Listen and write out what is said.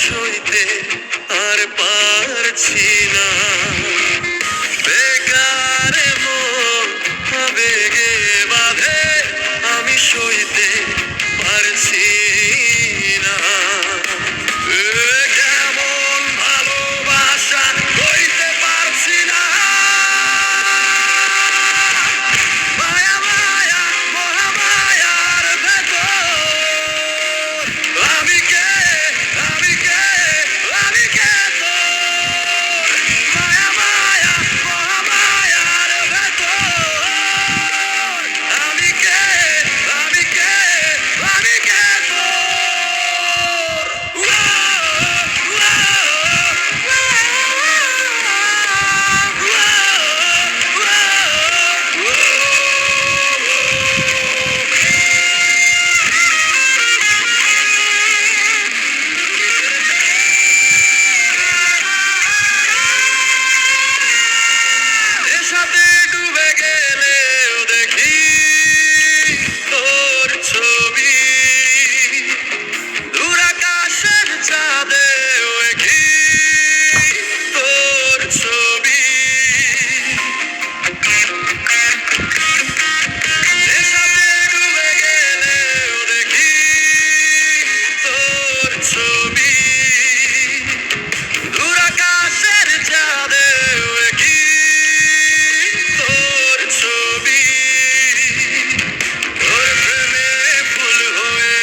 সইতে আর পারছি না, বেকারে মন আবেগে বাঁধে আমি সইতে পারছি না। কেমন ভালোবাসা হইতে পারছি না, মায়া মায়া মহামায়ার ভেতর আমি কে, আমি কে, আমি কে তোর, মায়া মায়া মহামায়ার ভেতর আমি কে, আমি কে, আমি কে তোর। নেশাতে ডুবে গেলেও দেখি তোর ছবি, দূর আকাশের চাঁদেও দেখি তোর ছবি। নেশাতে ডুবে গেলেও দেখি তোর ছবি, দূর আকাশের চাঁদেও দেখি তোর ছবি। তোর প্রেমে ফুল হয়ে